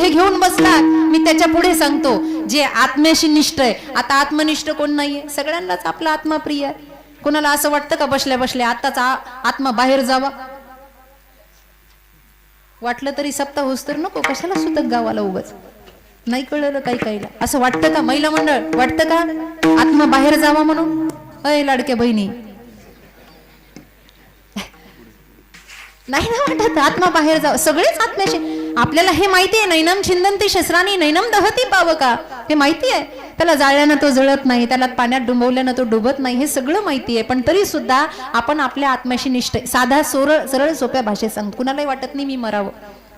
पुढे घेऊन बसलात, मी त्याच्या पुढे सांगतो जे आत्म्याशी निष्ठ आहे. आता आत्मनिष्ठ कोण नाहीये, सगळ्यांनाच आपला आत्मा प्रिय आहे. कोणाला असं वाटतं का बसल्या बसल्या आत्ताच आत्मा बाहेर जावा? वाटलं तरी सप्ताह होस तर नको, कशाला सुतक गावाला उगाच. नाही कळलं काही काहीला असं वाटतं का? महिला मंडळ वाटतं का आत्मा बाहेर जावा म्हणून? अय लाडक्या बहिणी, नाही ना वाटत आत्मा बाहेर जावं. सगळेच आत्म्याशी, आपल्याला हे माहिती आहे, नैनम छिंदंती शस्त्रानी नैनम दहती पावका, हे माहिती आहे. त्याला जाळल्यानं तो जळत नाही, त्याला पाण्यात डुंबवल्यानं तो डुबत नाही, हे सगळं माहिती आहे. पण तरी सुद्धा आपण आपल्या आत्म्याशी निष्ठ, साधा सरळ सोप्या भाषेत सांगतो. कुणालाही वाटत नाही मी मरावं,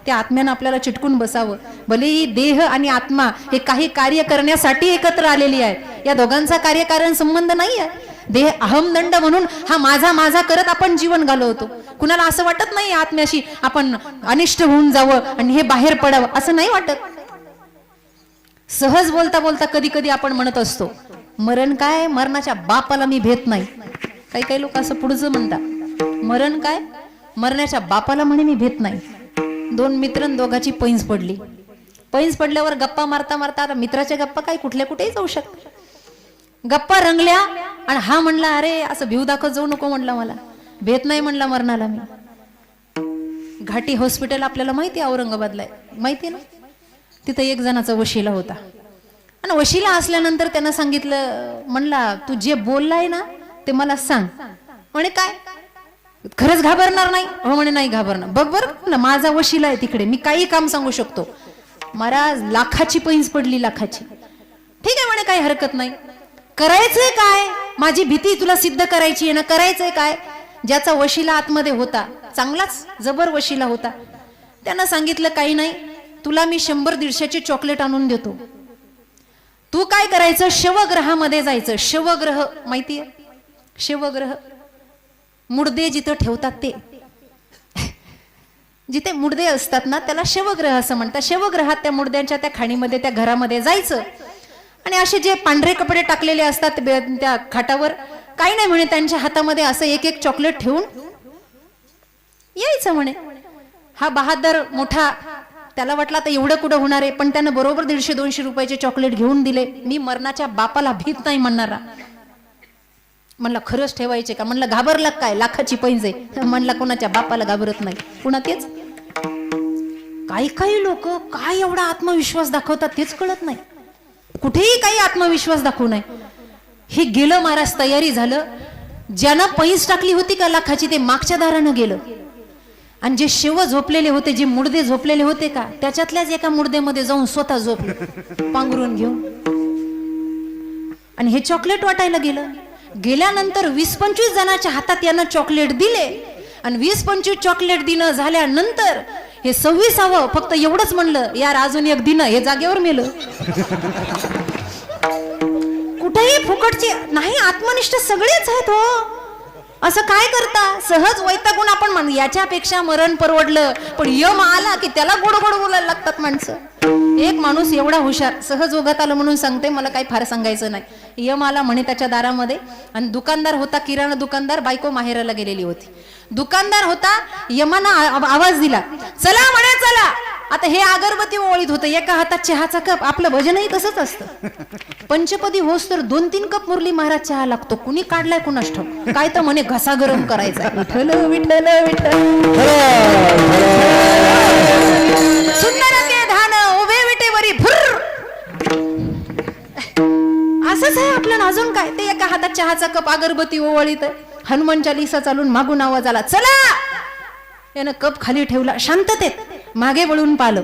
त्या आत्म्यानं आपल्याला चिटकून बसावं. भलेही देह आणि आत्मा हे काही कार्य करण्यासाठी एकत्र आलेली आहेत, या दोघांचा कार्यकारण संबंध नाही आहे. देह अहमदंड म्हणून हा माझा माझा करत आपण जीवन घालवतो. कुणाला असं वाटत नाही आत्म्याशी आपण अनिष्ट होऊन जावं आणि हे बाहेर पडावं, असं नाही वाटत. सहज बोलता बोलता कधी कधी आपण म्हणत असतो, मरण काय, मरणाच्या बापाला मी भेट नाही. काही काही लोक असं पुढचं म्हणतात, मरण काय, मरण्याच्या बापाला म्हणे मी भेट नाही. दोन मित्र, दोघाची पैंज पडली. पैंज पडल्यावर गप्पा मारता मारता, आता मित्राच्या गप्पा काय कुठल्या कुठेही जाऊ शकतात. गप्पा रंगल्या आणि हा म्हणला, अरे असं भिव दाखवत जाऊ नको म्हणला, मला भेट नाही म्हणला मरणाला मी. घाटी हॉस्पिटल आपल्याला माहिती आहे, औरंगाबादला आहे, माहिती ना. तिथं एक जणाचा वशिला होता आणि वशिला असल्यानंतर त्यानं सांगितलं, म्हणला तू जे बोललाय ना ते मला सांग. म्हणे काय, खरंच घाबरणार नाही? हो म्हणे नाही घाबरणार. बघ बरं माझा वशिला आहे तिकडे, मी काही काम सांगू शकतो. महाराज लाखाची पैंज पडली, लाखाची. ठीक आहे म्हणे, काही हरकत नाही. करायचंय काय, माझी भीती तुला सिद्ध करायची आहे ना, करायचंय काय? ज्याचा वशिला आतमध्ये होता, चांगलाच जबर वशिला होता, त्यानं सांगितलं काही नाही, तुला मी 100-150ची चॉकलेट आणून देतो. तू काय करायचं, शवग्रहामध्ये जायचं. शवग्रह माहितीये, शवग्रह मुडदे जिथं ठेवतात ते, जिथे मुडदे असतात ना त्याला शवग्रह असं म्हणतात. शवग्रहात त्या मुडद्यांच्या त्या खाणीमध्ये, त्या घरामध्ये जायचं आणि असे जे पांढरे कपडे टाकलेले असतात त्या खाटावर, काही नाही म्हणे, त्यांच्या हातामध्ये असं एक एक चॉकलेट ठेवून यायचं म्हणे. हा बहादर मोठा, त्याला वाटलं आता एवढं कुठं होणार आहे, पण त्यानं बरोबर 150-200 रुपयाचे चॉकलेट घेऊन दिले. मी मरणाच्या बापाला भीत नाही म्हणणारा. म्हणलं खरंच ठेवायचे का? म्हणलं घाबरला काय, लाखाची पैंज आहे. म्हणला कोणाच्या बापाला घाबरत नाही. पुन्हा तेच काही काही लोक काय एवढा आत्मविश्वास दाखवतात तेच कळत नाही. कुठेही काही आत्मविश्वास दाखवू नये. हे गेलं महाराज, तयारी झालं. ज्यानं पैस टाकली होती का लाखाची, ते मागच्या दारानं गेलं. आणि जे शिव झोपलेले होते, जे मुडदे झोपलेले होते का, त्याच्यातल्याच एका मुडदेमध्ये जाऊन स्वतः झोपले पांघरून घेऊन. आणि हे चॉकलेट वाटायला गेलं. गेल्यानंतर 20-25 जणांच्या हातात यानं चॉकलेट दिले. आणि 20-25 चॉकलेट दिनं झाल्यानंतर हे 26वं फक्त एवढंच म्हणलं, यार अजून एक दिन, हे जागेवर मेलं. कुठेही फुकटची नाही, आत्मनिष्ठ सगळेच आहेत हो. असं काय करता, सहज वैतागून आपण म्हण, याच्यापेक्षा मरण परवडलं. पण यम आला की त्याला गोड गोड बोलायला लागतात माणसं. एक माणूस एवढा हुशार, सहज ओघात आलं म्हणून सांगते, मला काही फार सांगायचं नाही. यम आला म्हणे त्याच्या दारामध्ये, आणि दुकानदार होता, किराणा दुकानदार, बायको माहेराला गेलेली होती. दुकानदार होता, यमानं आवाज दिला, चला म्हणे चला. आता हे अगरबत्ती ओळीत होतं, एका हातात चहाचा कप. आपलं भजनही तसंच असतं. पंचपदी होस तर 2-3 कप मुरली महाराज चहा लागतो. कुणी काढलाय कुणास ठाऊक, काय तर म्हणे घसा गरम करायचा. विठ्ठल विठ्ठल विठ्ठल सुंदर के धान उभे विटेवरी भुर. असंच आहे आपलं. अजून काय, ते एका हातात चहाचा कप, अगरबत्ती ओवाळीत. हनुमान चालीसा चालून मागून आवाज आला, चला. यानं कप खाली ठेवला, शांततेत मागे वळून पाहिलं.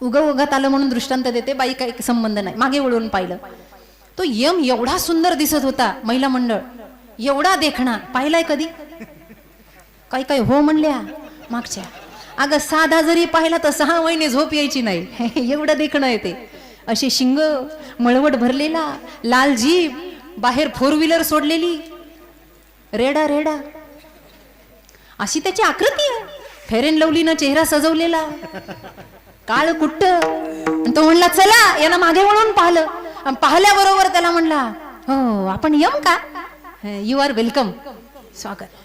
उगाच आलं म्हणून दृष्टांत देते, बाई काही संबंध नाही. मागे वळून पाहिलं, तो यम एवढा सुंदर दिसत होता. महिला मंडळ एवढा देखणा पाहिलाय कधी? काही काही हो म्हणल्या मागच्या. अगं साधा जरी पाहिला तर 6 महिने झोप यायची नाही, एवढं देखणं येते. असे शिंग, मळवट भरलेला, लाल जीभ, बाहेर 4 व्हीलर सोडलेली, रेडा रेडा अशी त्याची आकृती आहे. फेअर अँड लवलीनं चेहरा सजवलेला, काळ कुट्ट. तो म्हणला चला. यानं मागे वळून पाहिलं. पाहिल्याबरोबर त्याला म्हणला, हो आपण यम का? यू आर वेलकम, स्वागत.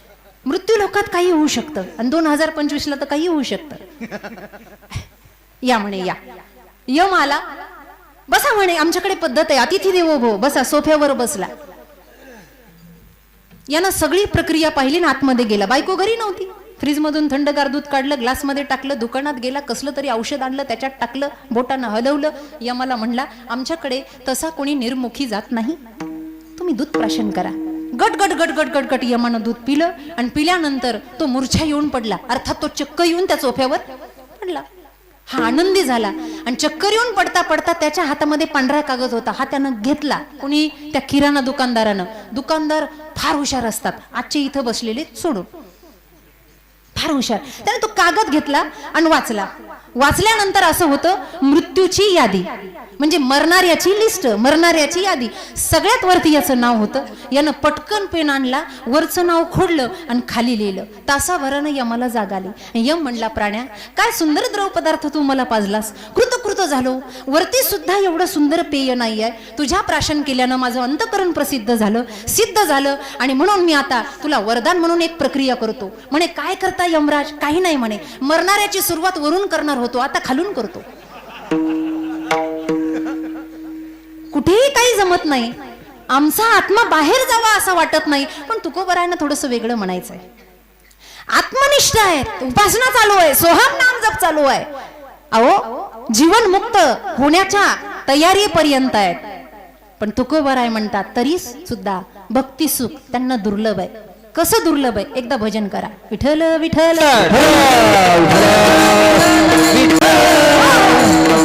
मृत्यू लोकात काही होऊ शकतं आणि 2025ला तर काही होऊ शकतं. या म्हणे या. यम आला, बसा म्हणे, आमच्याकडे पद्धत आहे, अतिथी देवो भव, बसा. सोफ्यावर बसला. यानं सगळी प्रक्रिया पाहिली ना आतमध्ये गेला. बायको घरी नव्हती. फ्रीज मधून थंडगार दूध काढलं, ग्लासमध्ये टाकलं, दुकानात गेला, कसलं तरी औषध आणलं, त्याच्यात टाकलं, बोटानं हलवलं. यमाला म्हणला, आमच्याकडे तसा कोणी निर्मुखी जात नाही, तुम्ही दूध प्राशन करा. गट गट गट गट गट गट यमानं दूध पिलं आणि पिल्यानंतर तो मूर्छा येऊन पडला. अर्थात तो चक्क येऊन त्या सोफ्यावर पडला. हा आनंदी झाला आणि चक्कर येऊन पडता पडता त्याच्या हातामध्ये पांढरा कागद होता. हा त्यानं घेतला. कोणी? त्या किराणा दुकानदारानं. दुकानदार फार हुशार असतात, आजचे इथं बसलेले सोडून, फार हुशार. त्याने तो कागद घेतला आणि वाचला. वाचल्यानंतर असं होतं, मृत्यूची यादी, म्हणजे मरणाऱ्याची लिस्ट, मरणाऱ्याची यादी. सगळ्यात वरती याचं नाव होतं. यानं पटकन पेन आणला, वरचं नाव खोडलं आणि खाली लिहिलं. तासाभरानं यमाला जाग आली. यम म्हणला, प्राण्या, काय सुंदर द्रवपदार्थ तू मला पाजलास, कृतकृत झालो. वरती सुद्धा एवढं सुंदर पेय नाही आहे. तुझ्या प्राशन केल्यानं माझं अंतकरण प्रसिद्ध झालं, सिद्ध झालं, आणि म्हणून मी आता तुला वरदान म्हणून एक प्रक्रिया करतो. म्हणे, काय करता यमराज? काही नाही म्हणे, मरणाऱ्याची सुरुवात वरून करणार होतो, आता खालून करतो. कुठेही काही जमत नाही, आमचा आत्मा बाहेर जावा असं वाटत नाही, पण तुकोबरायांना थोडंसं वेगळं म्हणायचंय. आत्मनिष्ठ आहेत, उपासना चालू आहे, सोहम नाम जप चालू आहे. अहो, जीवन मुक्त होण्याच्या तयारीपर्यंत आहेत. पण तुकोबराय म्हणतात, तरी सुद्धा भक्ती सुख त्यांना दुर्लभ आहे. कसं दुर्लभ आहे? एकदा भजन करा. विठ्ठल विठ्ठल.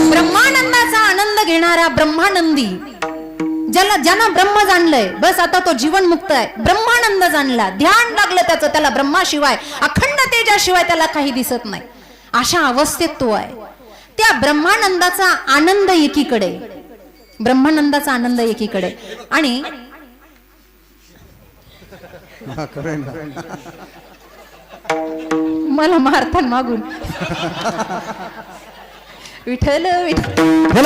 ब्रह्मानंदाचा आनंद घेणारा ब्रह्मानंदी, ज्यानं ब्रह्म जाणलंय, बस आता तो जीवन मुक्त आहे. ब्रह्मानंद जाणला, ध्यान लागलं त्याचं, त्याला ब्रह्माशिवाय, अखंड तेजाशिवाय त्याला काही दिसत नाही. अशा अवस्थेत तो आहे. त्या ब्रह्मानंदाचा आनंद एकीकडे, ब्रह्मानंदाचा आनंद एकीकडे, आणि मला मारतात मागून. विठ्ठल विठ्ठल.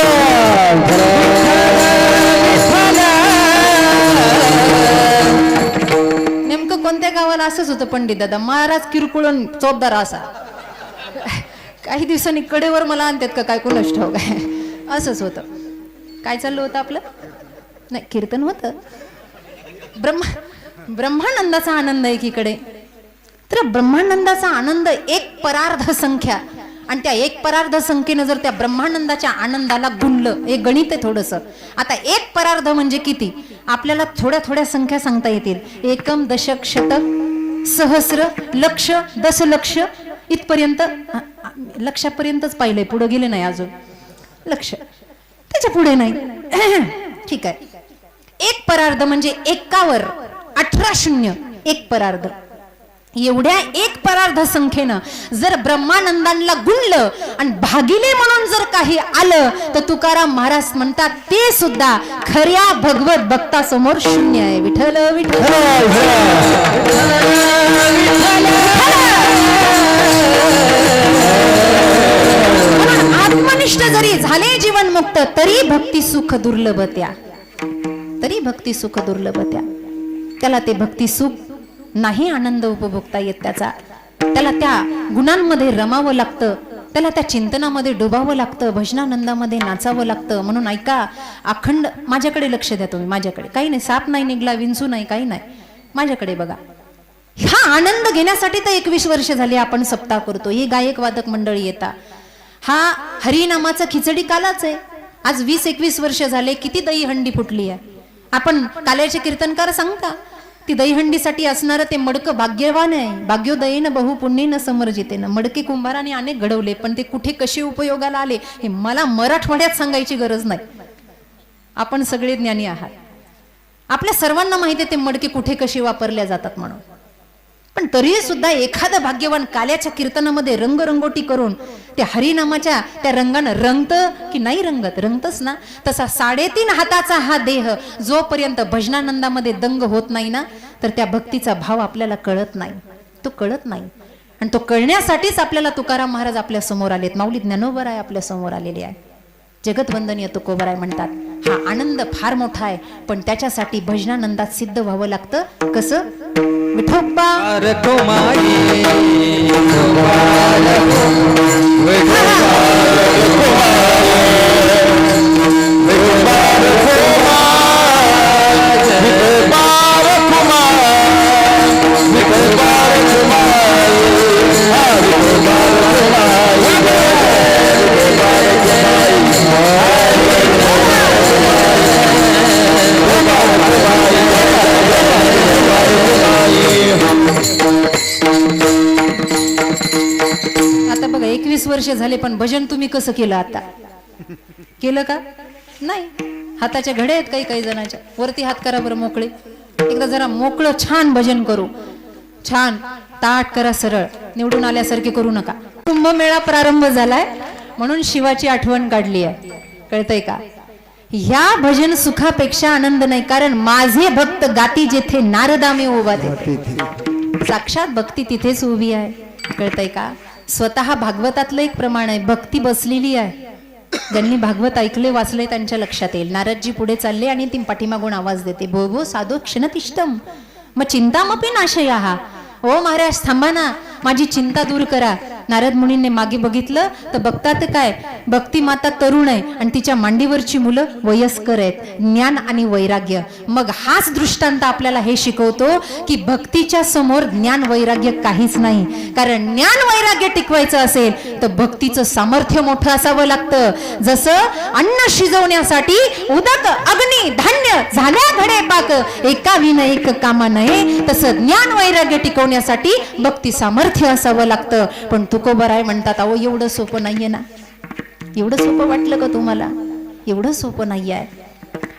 नेमकं कोणत्या गावाला असंच होतं पंडित दादा, महाराज किरकोळून चोपदार असा. काही दिवसांनी कडेवर मला आणतात का काय कोणाच ठाऊक आहे. असंच होतं. काय चाललं होतं आपलं? नाही, कीर्तन होतं. ब्रह्मानंदाचा आनंद एकीकडे. तर ब्रह्मानंदाचा आनंद एक परार्ध संख्या, आणि त्या एक परार्ध संख्येनं जर त्या ब्रह्मानंदाच्या आनंदाला गुणलं, हे गणित आहे थोडंसं. आता एक परार्ध म्हणजे किती? आपल्याला थोड्या थोड्या संख्या सांगता येतील. एकम, दशक, शतक, सहस्र, लक्ष, दशलक्ष, इथपर्यंत, लक्षापर्यंतच पाहिलंय, पुढे गेले नाही अजून. लक्ष त्याच्या पुढे नाही. ठीक आहे. एक परार्ध म्हणजे एकावर 18 शून्य, एक परार्ध. एवढ्या एक परार्ध संख्येनं जर ब्रह्मानंदांना गुणलं आणि भागिले म्हणून जर काही आलं, तर तुकाराम महाराज म्हणतात, ते सुद्धा खऱ्या भगवत भक्तासमोर शून्य आहे. विठ्ठल विठ्ठल. आत्मनिष्ठ जरी झाले जीवन मुक्त, तरी भक्ती सुख दुर्लभ त्या, तरी भक्ती सुख दुर्लभ त्या. त्याला ते भक्ती सुख नाही आनंद उपभोगता येत त्याचा. त्याला त्या गुणांमध्ये रमावं लागतं, त्याला त्या चिंतनामध्ये डुबावं लागतं, भजनानंदामध्ये नाचावं लागतं. म्हणून ऐका, अखंड माझ्याकडे लक्ष द्या तुम्ही. माझ्याकडे काही नाही, साप नाही निघला, विंचू नाही, काही नाही. माझ्याकडे बघा. हा आनंद घेण्यासाठी तर 21 वर्ष झाली आपण सप्ताह करतो. ही गायक वादक मंडळी येतात. हा हरिनामाचा खिचडी कालाच आहे. आज 20-21 वर्ष झाले, किती दहीहंडी फुटली आहे. आपण काल्याचे कीर्तनकार सांगता, ती दहीहंडीसाठी असणारं ते मडकं भाग्यवान आहे. भाग्योदयेनं बहु पुण्येनं समर्जितेनं. मडके कुंभाराने अनेक घडवले, पण ते कुठे कसे उपयोगाला आले हे मला मराठवाड्यात सांगायची गरज नाही. आपण सगळे ज्ञानी आहात. आपल्या सर्वांना माहिती आहे ते मडके कुठे कसे वापरल्या जातात म्हणून. पण तरी सुद्धा एखादं भाग्यवान काल्याच्या कीर्तनामध्ये रंगरंगोटी करून त्या हरिनामाच्या त्या रंगानं रंगतं की नाही रंगत? रंगतच ना. तसा 3.5 हाताचा हा देह जोपर्यंत भजनानंदामध्ये दंग होत नाही ना, तर त्या भक्तीचा भाव आपल्याला कळत नाही. तो कळत नाही. आणि तो कळण्यासाठीच आपल्याला तुकाराम महाराज आपल्या समोर आलेत. माऊली ज्ञानोबराय आपल्या समोर आलेले आहे. जगतवंदनीय तुकोबराय म्हणतात हा आनंद फार मोठा आहे, पण त्याच्यासाठी भजनानंदात सिद्ध व्हावं लागतं. कसं? विठोबा आता बघा 21 वर्ष झाले, पण भजन तुम्ही कसं केलं? आता केलं का? नाही. हाताच्या घड्या आहेत काही काही जणांच्या. वरती हात करा बरं मोकळे. एकदा जरा मोकळं छान भजन करू. छान ताट करा, सरळ. निवडून आल्यासारखे करू नका. कुंभमेळा प्रारंभ झालाय म्हणून शिवाची आठवण काढली आहे. कळतंय का? ह्या भजन सुखापेक्षा आनंद नाही, कारण माझे भक्त गाती जेथे नारदामे उभा तेथे. साक्षात भक्ती तिथेच उभी आहे. कळतंय का? स्वतः भागवतातलं एक प्रमाण आहे, भक्ती बसलेली आहे. ज्यांनी भागवत ऐकले वाचले त्यांच्या लक्षात येईल. नारदजी पुढे चालले आणि ती पाठीमागून आवाज देते, भो भो साधो क्षणतिष्ठम मग चिंतामपी नाशयाहा. ओ महाराज थांबा ना, माझी चिंता दूर करा. नारद मुनींनी मागे बघितलं तर बघतात काय, भक्ती माता तरुण आहे आणि तिच्या मांडीवरची मुलं वयस्कर आहेत. ज्ञान आणि वैराग्य. मग हाच दृष्टांत आपल्याला हे शिकवतो की भक्तीच्या समोर ज्ञान वैराग्य काहीच नाही. कारण ज्ञान वैराग्य टिकवायचं असेल तर भक्तीचं सामर्थ्य मोठं असावं लागतं. जसं अन्न शिजवण्यासाठी उदक अग्नी धान्य झाल्या घडे पाक एका विन एक कामा नये, तसं ज्ञान वैराग्य टिकवण्यासाठी भक्ती सामर्थ्य असावं लागतं. पण तुकोबराय म्हणतात, अहो एवढं सोपं नाहीये ना. एवढं सोपं वाटलं का तुम्हाला? एवढं सोपं नाही आहे.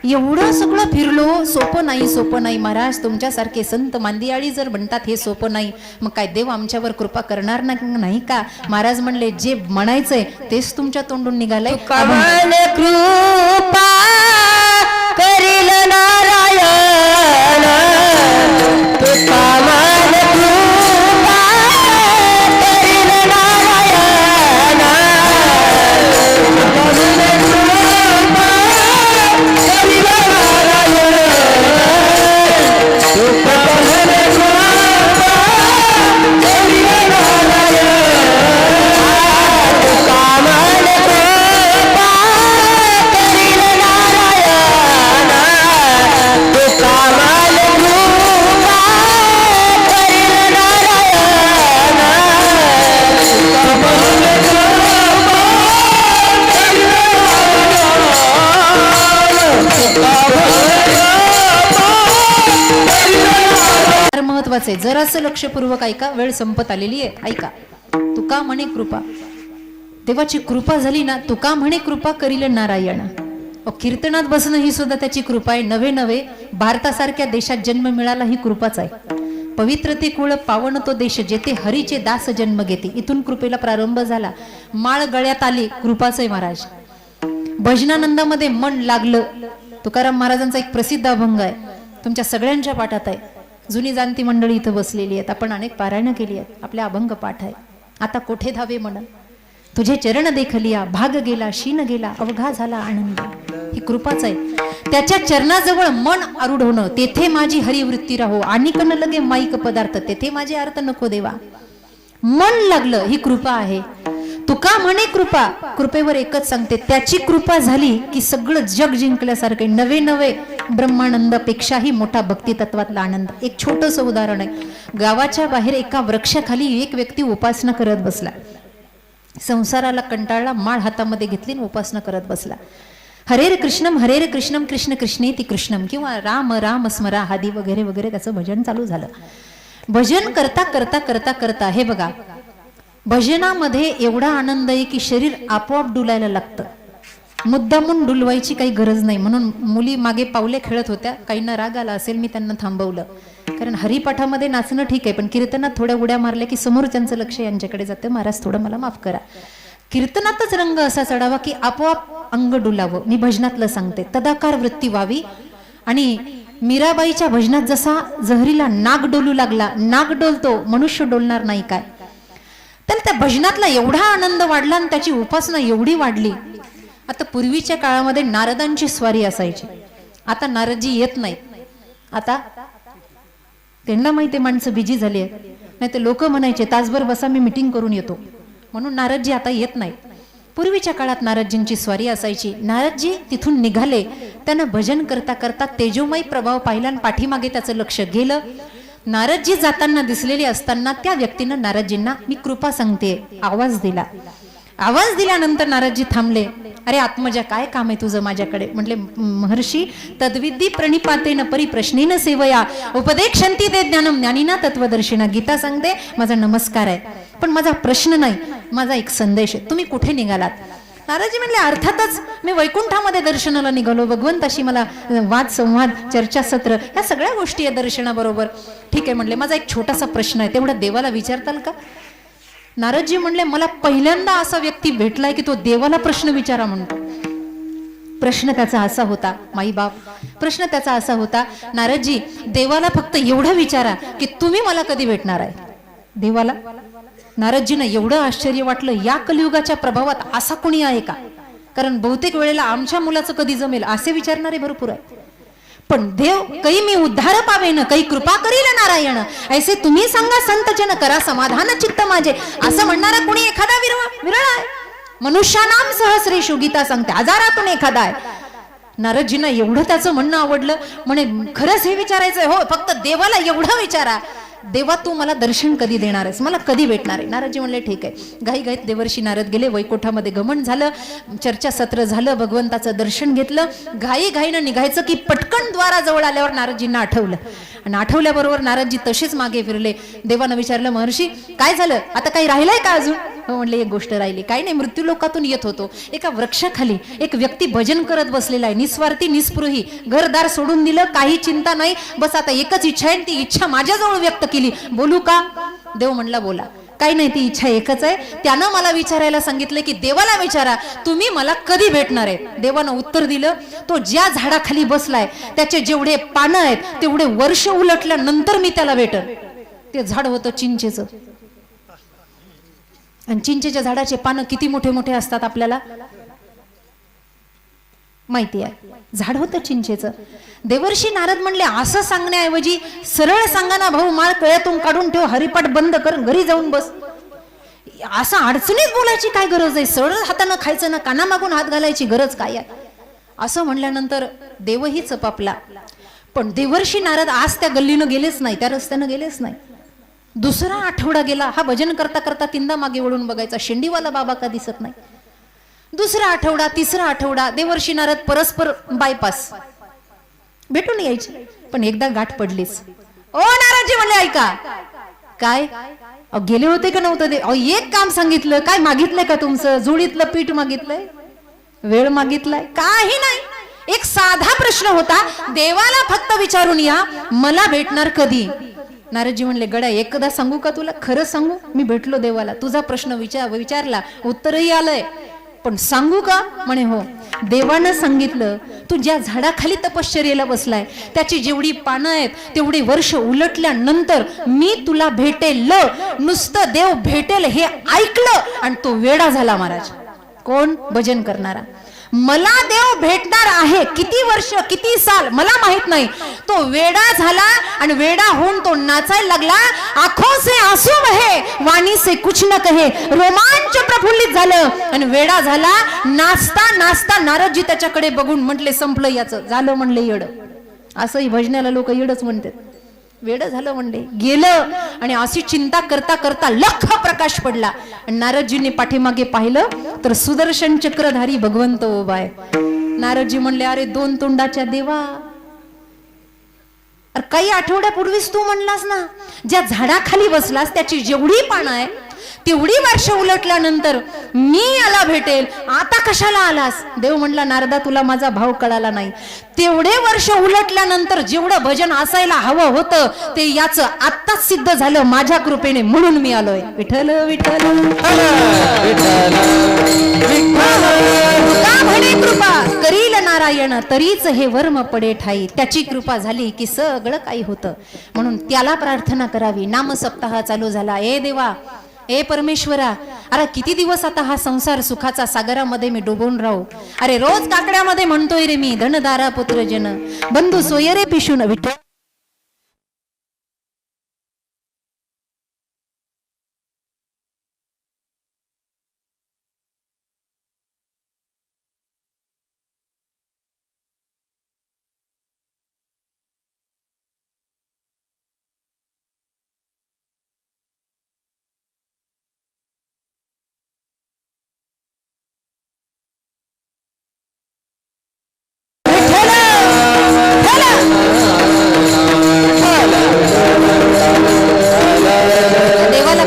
एवढं सगळं फिरलो, सोपं नाही, सोपं नाही. महाराज तुमच्यासारखे संत मांदियाळी जर म्हणतात हे सोपं नाही, मग काय देव आमच्यावर कृपा करणार नाही का? महाराज म्हणले, जे म्हणायचंय तेच तुमच्या तोंडून निघालंय. कृपा करील नारायण, महत्वाचे. जरासं लक्षपूर्वक ऐका, वेळ संपत आलेली आहे. ऐका. तुका म्हणे कृपा, देवाची कृपा झाली ना. तुका म्हणे कृपा करील नारायण. कीर्तनात बसणं ही सुद्धा त्याची कृपा आहे. नवे नवे भारतासारख्या देशात जन्म मिळाला ही कृपाच आहे. पवित्र ते कुळ पावन तो देश, जेथे हरीचे दास जन्म घेते. इथून कृपेला प्रारंभ झाला. माळ गळ्यात आली, कृपाच आहे महाराज. भजनानंदामध्ये मन लागलं. तुकाराम महाराजांचा एक प्रसिद्ध अभंग आहे, तुमच्या सगळ्यांच्या पाठात आहे. जुनी जाणती मंडळी इथं बसलेली आहेत. आपण अनेक पारायण केली आहेत. आपल्या अभंग पाठ आहे. आता कोठे धावे मन, तुझे चरण देखलिया, भाग गेला शीन गेला, अवघा झाला आनंद. ही कृपाच आहे. त्याच्या चरणाजवळ मन आरूढ होणं, तेथे माझी हरिवृत्ती राहो. आणि कण लगे माईक पदार्थ, तेथे माझे अर्थ नको देवा. मन लागलं, ही कृपा आहे. तुका म्हणे कृपा, कृपेवर एकच सांगते, त्याची कृपा झाली की सगळं जग जिंकल्यासारखे. नवे नवे ब्रह्मानंदापेक्षाही मोठा भक्ती तत्वातला आनंद. एक छोटंसं उदाहरण आहे. गावाच्या बाहेर एका वृक्षाखाली एक व्यक्ती उपासना करत बसला. संसाराला कंटाळला, माळ हातामध्ये घेतली आणि उपासना करत बसला. हरेर कृष्णम कृष्ण कृष्णेति कृष्णम, किंवा राम राम स्मरा हादी वगैरे वगैरे त्याचं भजन चालू झालं. भजन करता करता करता करता हे बघा, भजनामध्ये एवढा आनंद आहे की शरीर आपोआप डुलायला लागतं. मुद्दामून डुलवायची काही गरज नाही. म्हणून मुली मागे पावले खेळत होत्या. काहींना राग आला असेल, मी त्यांना थांबवलं. कारण हरिपाठामध्ये नाचणं ठीक आहे, पण कीर्तनात थोड्या उड्या मारल्या की समोर त्यांचं लक्ष यांच्याकडे जातं. महाराज थोडं मला माफ करा. कीर्तनातच रंग असा चढावा की आपोआप अंग डुलावं. मी भजनातलं सांगते, तदाकार वृत्ती व्हावी. आणि मीराबाईच्या भजनात जसा जहरीला नाग डोलू लागला, नाग डोलतो, मनुष्य डोलणार नाही काय? तर त्या भजनातला एवढा आनंद वाढला आणि त्याची उपासना एवढी वाढली. आता पूर्वीच्या काळामध्ये नारदांची स्वारी असायची, आता नारदजी येत नाहीत. आता त्यांना माहिती माणसं बिजी झाली आहेत, नाही तर लोक म्हणायचे तासभर बसा मी मीटिंग करून येतो, म्हणून नारदजी आता येत नाहीत. पूर्वीच्या काळात नारदजींची स्वारी असायची. नारदजी तिथून निघाले, त्यांना भजन करता करता तेजोमय प्रभाव पाहिला आणि पाठीमागे त्याचं लक्ष गेलं. नारदजी जाताना दिसलेले असताना त्या व्यक्तीनं नारदजींना मी कृपा सांगते आवाज दिला. आवाज दिल्यानंतर नारदजी थांबले. अरे आत्मजा काय काम आहे तुझं माझ्याकडे? म्हटले महर्षी तद्विद्धी प्रणिपातेन परिप्रश्नेन सेवया उपदेक्षन्ति ते ज्ञानम ज्ञानिना तत्वदर्शिना. गीता सांगते माझा नमस्कार आहे, पण माझा प्रश्न नाही, माझा एक संदेश आहे. तुम्ही कुठे निघालात? नारदजी म्हणले अर्थातच मी वैकुंठामध्ये दर्शनाला निघालो, भगवंताशी मला वाद संवाद चर्चासत्र या सगळ्या गोष्टी आहे दर्शनाबरोबर. ठीक आहे म्हणले, माझा एक छोटासा प्रश्न आहे, तेवढा देवाला विचारताल का? नारदजी म्हणले मला पहिल्यांदा असा व्यक्ती भेटलाय की तो देवाला प्रश्न विचारा म्हणतो. प्रश्न त्याचा असा होता, माई बाप, प्रश्न त्याचा असा होता, नारदजी देवाला फक्त एवढं विचारा की तुम्ही मला कधी भेटणार आहे? देवाला. नारदजींना एवढं आश्चर्य वाटलं, या कलियुगाच्या प्रभावात असा कोणी आहे का? कारण बहुतेक वेळेला आमच्या मुलाचं कधी जमेल असे विचारणारे भरपूर आहे. पण देव काही मी उद्धार पावेन, काही कृपा करील नारायण, ऐसे तुम्ही सांगा संत जन करा समाधान चित्त माझे, असं म्हणणारा कोणी एखादा विरळ आहे. मनुष्यानाम सहस्रेषु गीता सांगते, हजारातून एखादा आहे. नारदजींना एवढं त्याचं म्हणणं आवडलं, म्हणे खरंच हे विचारायचंय? हो, फक्त देवाला एवढं विचारा, देवा तू मला दर्शन कधी देणार आहेस, मला कधी भेटणार आहे? नारदजी म्हणले ठीक आहे. घाई घाईत देवर्षी नारद गेले, वैकुंठामध्ये गमन झालं, चर्चासत्र झालं, भगवंताचं दर्शन घेतलं. घाई घाईनं निघायचं की पटकन द्वाराजवळ आल्यावर नारदजींना आठवलं, आणि आठवल्याबरोबर नारदजी तसेच मागे फिरले. देवानं विचारलं महर्षी काय झालं, आता काही राहिलंय का अजून? हो म्हणले एक गोष्ट राहिली. काही नाही, मृत्यू लोकातून येत होतो, एका वृक्षाखाली एक व्यक्ती भजन करत बसलेला आहे, निस्वार्थी निस्पृही, घरदार सोडून दिलं, काही चिंता नाही, बस आता एकच इच्छा आहे, ती इच्छा माझ्याजवळ व्यक्त केली, बोलू का? देव म्हणला बोला. काही नाही, ती इच्छा एकच आहे. त्यानं मला विचारायला सांगितलं की देवाला विचारा तुम्ही मला कधी भेटणार आहे? देवानं उत्तर दिलं, तो ज्या झाडाखाली बसलाय त्याचे जेवढे पानं आहेत तेवढे वर्ष उलटल्यानंतर मी त्याला भेटल. ते झाड होतं चिंचेचं, आणि चिंचेच्या झाडाचे पानं किती मोठे मोठे असतात आपल्याला माहिती आहे. झाड होतं चिंचेचं. देवर्षी नारद म्हणले असं सांगण्याऐवजी सरळ सांगा ना भाऊ, माळ कळ्यातून काढून ठेव, हरिपाठ बंद कर, घरी जाऊन बस. असं अडचणीत बोलायची काय गरज आहे? सरळ हातानं खायचं ना, कानामागून हात घालायची गरज काय आहे? असं म्हणल्यानंतर देवही चपापला. पण देवर्षी नारद आज त्या गल्लीनं गेलेच नाही, त्या रस्त्यानं गेलेच नाही. दुसरा आठवडा गेला, हा भजन करता करता तीनदा मागे वळून बघायचा, शेंडीवाला बाबा का दिसत नाही. दुसरा आठवडा, तिसरा आठवडा, देवर्षी नारद परस्पर बायपास भेटून यायचे, पण एकदा गाठ पडलीच. ओ नारदजी म्हणले ऐका. काय? गेले होते का नव्हतं? एक काम सांगितलं, काय मागितलंय का तुमचं? जुळीतलं पीठ मागितलंय, वेळ मागितलाय? काही नाही, एक साधा प्रश्न होता, देवाला फक्त विचारून या मला भेटणार कधी? नारदजी म्हणले गड्या एकदा सांगू का तुला? खरं सांगू, मी भेटलो देवाला, तुझा प्रश्न विचारला, उत्तरही आलंय, पण सांगू का? म्हणे हो. देवानं सांगितलं तू ज्या झाडाखाली तपश्चर्येला बसलाय त्याची जेवढी पानं आहेत तेवढी वर्ष उलटल्यानंतर मी तुला भेटेल. नुसतं देव भेटेल हे ऐकलं आणि तो वेडा झाला महाराज. कोण? भजन करणारा. मला देव भेटणार आहे, किती वर्ष किती साल मला माहित नाही, तो वेडा झाला आणि वेडा होऊन तो नाचायला लागला. आंखों से आंसू बहे, वाणी से कुछ न कहे, रोमांच प्रफुल्लित झालं आणि वेडा झाला. नाचता नाचता नारदजी त्याच्याकडे बघून म्हटले संपलं याचं, झालं म्हणले येड. असंही भजनाला लोक येडच म्हणतात, वेड झालं म्हणले. गेलं आणि अशी चिंता करता करता लख प्रकाश पडला. नारदजींनी पाठीमागे पाहिलं तर सुदर्शन चक्रधारी भगवंत उभा आहे. नारदजी म्हणले अरे दोन तोंडाच्या देवा, अरे काही आठवड्यापूर्वीच तू म्हणलास ना ज्या झाडाखाली बसलास त्याची जेवढी पानं आहे तेवढी वर्ष उलटल्यानंतर मी याला भेटेल, आता कशाला आलास? देव म्हणला नारदा तुला माझा भाव कळाला नाही. तेवढे वर्ष उलटल्यानंतर जेवढं भजन असायला हवं होतं ते याचं आत्ताच सिद्ध झालं माझ्या कृपेने, म्हणून मी आलोय. विठ्ठल विठ्ठल म्हणे कृपा करील नारायण, तरीच हे वर्म पडे ठाई. त्याची कृपा झाली की सगळं काही होतं, म्हणून त्याला प्रार्थना करावी. नाम सप्ताह चालू झाला. ए देवा, हे परमेश्वरा, अरे किती दिवस आता हा संसार सुखाचा सागरामध्ये मी डुबून राहू. अरे रोज काकड्यामध्ये म्हणतोय रे मी, धनदारा पुत्र जन बंधू सोयरे पिशून विठ्ठल.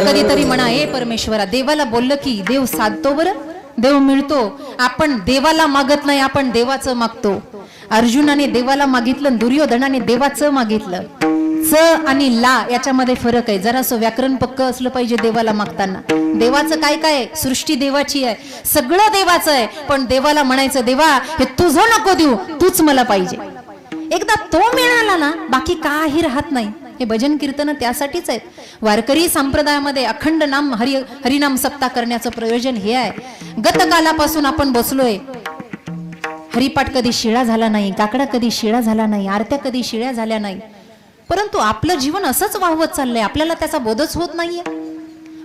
कधीतरी म्हणा, हे परमेश्वरा, देवाला बोललं की देव साधतो, बरं देव मिळतो. आपण देवाला मागत नाही, आपण देवाचं मागतो. अर्जुनाने देवाला मागितलं, दुर्योधनाने देवाचं मागितलं. च आणि ला याच्यामध्ये फरक आहे. जरासं व्याकरण पक्क असलं पाहिजे देवाला मागताना. देवाचं काय काय आहे? सृष्टी देवाची आहे, सगळं देवाचं आहे. पण देवाला म्हणायचं, देवा हे तुझं नको देऊ, तूच मला पाहिजे. एकदा तो मिळाला ना, बाकी काही राहत नाही. हे भजन कीर्तन त्यासाठीच आहेत. वारकरी संप्रदायामध्ये अखंड नाम हरिनाम सप्ताह करण्याचं प्रयोजन हे आहे. गतकालापासून आपण बसलोय. हरिपाठ कधी शिळा झाला नाही, काकडा कधी शिळा झाला नाही, आरत्या कधी शिळ्या झाल्या नाही. परंतु आपलं जीवन असंच वाहवत चाललंय, आपल्याला त्याचा बोधच होत नाहीये.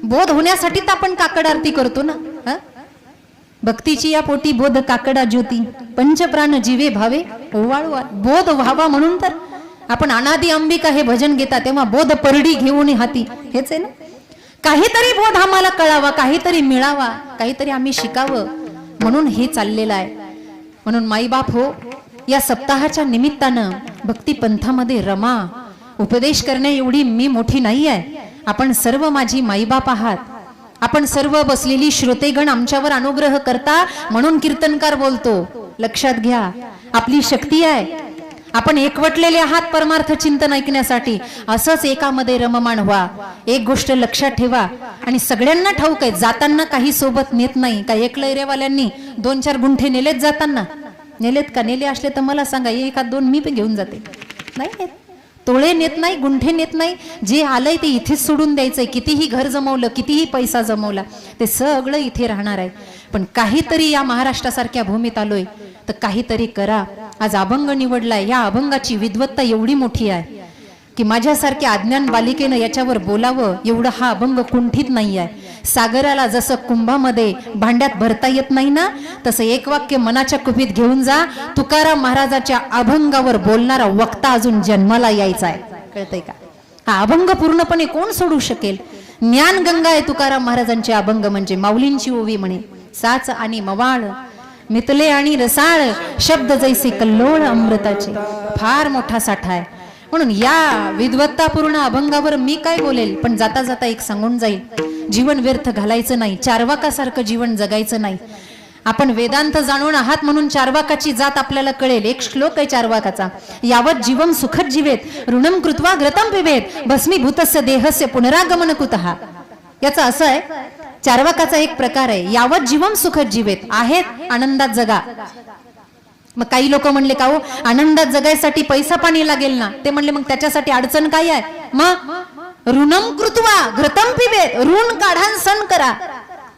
बोध होण्यासाठी तर आपण काकड आरती करतो ना. भक्तीची या पोटी बोध काकडा ज्योती, पंचप्राण जीवे भावे ओवाळवा. बोध व्हावा म्हणून तर आपण अनादी अंबिका हे भजन घेता, तेव्हा बोध परडी घेऊन हाती, हेच आहे ना. काहीतरी बोध आम्हाला कळावा, काहीतरी मिळावा, काहीतरी आम्ही शिकावं, म्हणून हे चाललेलं आहे. म्हणून माईबाप हो, या सप्ताहाच्या निमित्तानं भक्ती पंथामध्ये रमा. उपदेश करण्या एवढी मी मोठी नाही आहे. आपण सर्व माझी माईबाप आहात. आपण सर्व बसलेली श्रोतेगण आमच्यावर अनुग्रह करता, म्हणून कीर्तनकार बोलतो. लक्षात घ्या, आपली शक्ती आहे. आपण एकवटलेले आहात परमार्थ चिंतन ऐकण्यासाठी. असंच एकामध्ये रममाण व्हा. एक गोष्ट लक्षात ठेवा, आणि सगळ्यांना ठाऊक आहे, जाताना काही सोबत नेत नाही. का एकलैरेवाल्यांनी 2-4 गुंठे नेलेत जाताना? नेलेत का? नेले असले तर मला सांगा, 1-2 मी पण घेऊन जाते. नाही नेत, तोळे नेत नाही, गुंठे नेत नाही. जे आलंय ते इथेच सोडून द्यायचंय. कितीही घर जमवलं, कितीही पैसा जमवला, ते सगळं इथे राहणार आहे. पण काहीतरी या महाराष्ट्रासारख्या भूमीत आलोय तर काहीतरी करा. आज अभंग निवडलाय. या अभंगाची विद्वत्ता एवढी मोठी आहे की माझ्यासारख्या अज्ञान बालिकेनं याच्यावर बोलावं एवढं हा अभंग कुंठित नाही आहे. सागराला जसं कुंभामध्ये भांड्यात भरता येत नाही ना, तसं एक वाक्य मनाच्या कुपीत घेऊन जा. तुकाराम महाराजाच्या अभंगावर बोलणारा वक्ता अजून जन्माला यायचा आहे. कळतंय का? हा अभंग पूर्णपणे कोण सोडू शकेल? ज्ञान गंगा आहे तुकाराम महाराजांचे अभंग म्हणजे. माऊलींची ओवी म्हणे, साच आणि मवाळ मितले आणि रसाळ शब्द जैसे कल्लोळ अमृताचे. फार मोठा साठा आहे. म्हणून या विद्वत्तापूर्ण अभंगावर मी काय बोलेल, पण जाता जाता एक सांगून जाईल. जीवन व्यर्थ घालायचं नाही, चारवाकासारखं जीवन जगायचं नाही. आपण वेदांत जाणून आहात म्हणून चारवाकाची जात आपल्याला कळेल. एक श्लोक आहे चारवाकाचा, यावत जीवम सुखद जीवेत ऋणम कृत्वा घृतम पिबेत भस्मीभूतस्य देहस्य पुनरागमन कुतः. याचा असं आहे, चारवाकाचा एक प्रकार आहे, यावत जीवम सुखद जीवेत, आहेत आनंदात जगा. मग काही लोक म्हणले, का हो आनंदात जगायसाठी पैसा पाणी लागेल ना? ते म्हणले मग त्याच्यासाठी अडचण काय आहे? मग ऋणम कृत्वा घृतम पिबेत, ऋण काढा सण करा.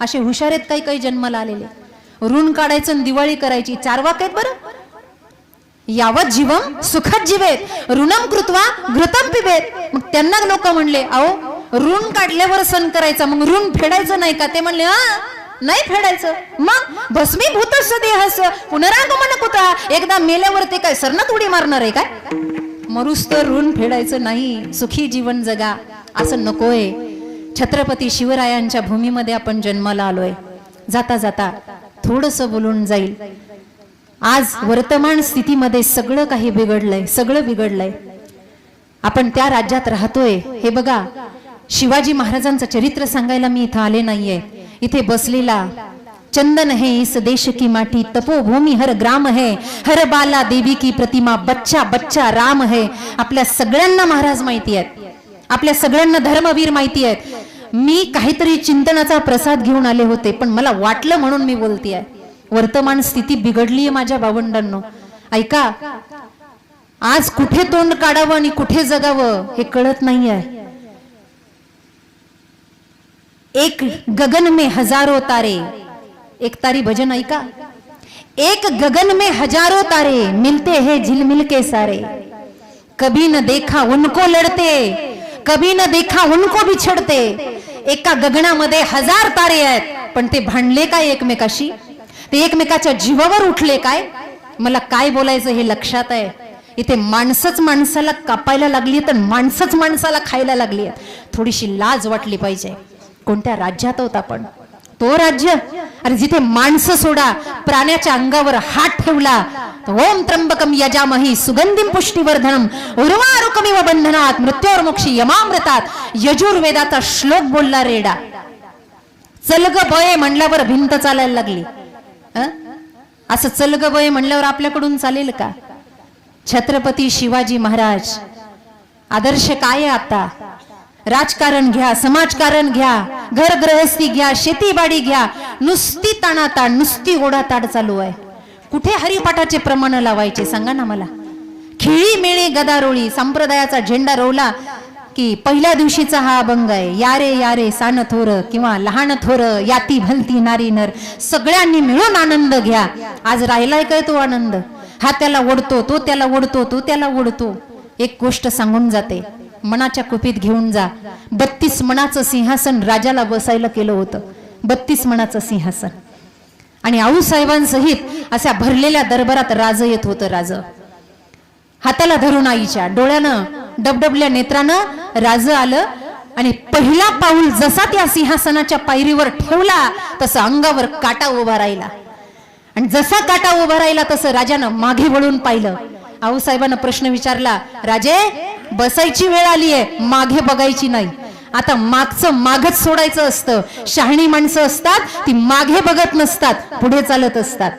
असे हुशार आहेत काही काही जन्माला आलेले. ऋण काढायचं दिवाळी करायची. चारवाक आहेत बरं. यावत जीवम सुखद जीवेत ऋणम कृत्वा घृतम पिबेत. मग त्यांना लोक म्हणले, अहो ऋण काढल्यावर सण करायचा, मग ऋण फेडायचं नाही का? ते म्हणले, नाही फेडायचं. मग भस्मीभूतस्य देहस्य पुनरागमन कुतः. एकदा मेल्यावर ते काय सरनात उडी मारणार आहे काय? मरुस तर ऋण फेडायचं नाही, सुखी जीवन जगा. असं नकोय. छत्रपती शिवरायांच्या भूमीमध्ये आपण जन्माला आलोय. जाता जाता थोडस बोलून जाईल. आज वर्तमान स्थितीमध्ये सगळं काही बिघडलंय, सगळं बिघडलंय. आपण त्या राज्यात राहतोय. हे बघा, शिवाजी महाराजांचं चरित्र सांगायला मी इथं आले नाहीये. इथे बसलेला चंदन है इस देश की माटी, तपोभूमि हर ग्राम है, हर बाला देवी की प्रतिमा, बच्चा बच्चा राम है. आपल्या सगळ्यांना महाराज माहिती आहेत, आपल्या सगळ्यांना धर्मवीर माहिती आहेत. मी काहीतरी चिंतनाचा प्रसाद घेऊन आले होते, पण मला वाटलं म्हणून मी बोलतेय. वर्तमान स्थिती बिघडलीये माझ्या भावंडांनो. ऐका, आज कुठे तोंड काढावं आणि कुठे जगावं हे कळत नाहीये. एक गगन में हजारों तारे, एक तारी भजन ऐका, एक गगन में हजारों तारे मिलते हैं झिलमिल के सारे, कभी न देखा उनको लढते, कभी न देखा उनको बिछडते. एका गगनामध्ये हजार तारे आहेत, पण ते भांडले काय एकमेकाशी, ते एकमेकाच्या जीवावर उठले काय. मला काय बोलायचं हे लक्षात आहे. इथे माणसंच माणसाला कापायला लागली तर माणसंच माणसाला खायला लागली. थोडीशी लाज वाटली पाहिजे. कोणत्या राज्यात होत आपण, तो राज्य अरे जिथे माणसं सोडा, प्राण्याच्या अंगावर हात ठेवला. ओम त्र्यंबकम यजामही सुगंधिम पुष्टिवर्धनम उर्वारुकमिव बंधनात मृत्योर्मुक्षी यमामृतात. यजुर्वेदाचा श्लोक बोलला रेडा. चलग बये म्हणल्यावर भिंत चालायला लागली. असं चलग बये म्हणल्यावर आपल्याकडून चालेल का. छत्रपती शिवाजी महाराज आदर्श काय आहे आता. राजकारण घ्या, समाजकारण घ्या, घर गृहस्थी घ्या, शेतीबाडी घ्या, नुसती ताणाताण, नुसती ओढाताड चालू आहे. कुठे हरिपाठाचे प्रमाण लावायचे सांगा ना मला. खिळी मेळे गदारोळी संप्रदायाचा झेंडा रोवला की पहिल्या दिवशीचा हा अभंग आहे. यारे यारे सान थोर किंवा लहान थोर याती भलती नारी नर, सगळ्यांनी मिळून आनंद घ्या. आज राहिलाय काय तो आनंद. हा त्याला ओढतो, तो त्याला ओढतो, तो त्याला ओढतो. एक गोष्ट सांगून जाते, मनाच्या कुपीत घेऊन जा. 32 मनाचं सिंहासन राजाला बसायला केलं होतं. 32 मनाचं सिंहासन. आणि आऊसाहेबांसहित अशा भरलेल्या दरबारात राज येत होतं. राज हाताला धरून आईच्या, डोळ्यानं डबडबल्या नेत्रानं राज आलं. आणि पहिला पाऊल जसा त्या सिंहासनाच्या पायरीवर ठेवला तसं अंगावर काटा उभा राहिला. आणि जसा काटा उभा राहिला तसं राजानं मागे वळून पाहिलं. आऊसाहेबांना प्रश्न विचारला, राजे बसायची वेळ आली आहे, मागे बघायची नाही. आता मागचं मागच सोडायचं असतं. शहाणी माणसं असतात ती मागे बघत नसतात, पुढे चालत असतात.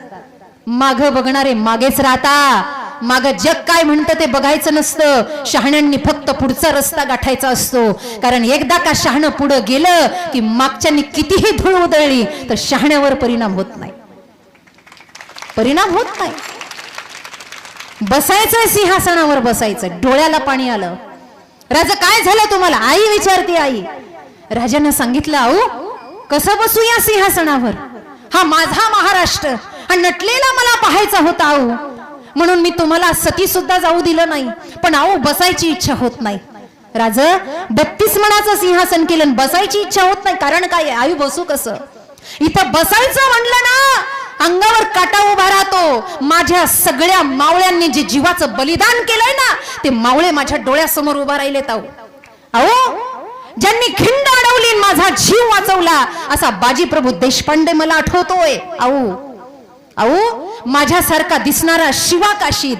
मागे बघणारे मागेच राहता. माग जग काय म्हणतं ते बघायचं नसतं. शहाण्यांनी फक्त पुढचा रस्ता गाठायचा असतो. कारण एकदा का शहाणं पुढे गेलं की मागच्यांनी कितीही धूळ उधळली तर शहाण्यावर परिणाम होत नाही. परिणाम होत नाही. बसायचं सिंहासनावर बसायचं. डोळ्याला पाणी आलं. राजा काय झालं तुम्हाला, आई विचारते. आई राजानं सांगितलं, आऊ कसं बसू या सिंहासनावर. हा माझा महाराष्ट्र, हा नटलेला मला पाहायचा होता आऊ, म्हणून मी तुम्हाला सती सुद्धा जाऊ दिलं नाही. पण आऊ बसायची इच्छा होत नाही. राजा 32 मनाचं सिंहासन केलं, बसायची इच्छा होत नाही. कारण काय, आऊ बसू कसं. इथं बसायचं म्हणलं ना अंगावर काटा उभा राहतो. माझ्या सगळ्या मावळ्यांनी जे जीवाचं बलिदान केलंय ना ते मावळे माझ्या डोळ्यासमोर उभा राहिलेत. अहो ज्यांनी खिंड अडवली माझा जीव वाचवला असा बाजीप्रभू देशपांडे मला आठवतोय. अहो माझ्यासारखा दिसणारा शिवा काशीद,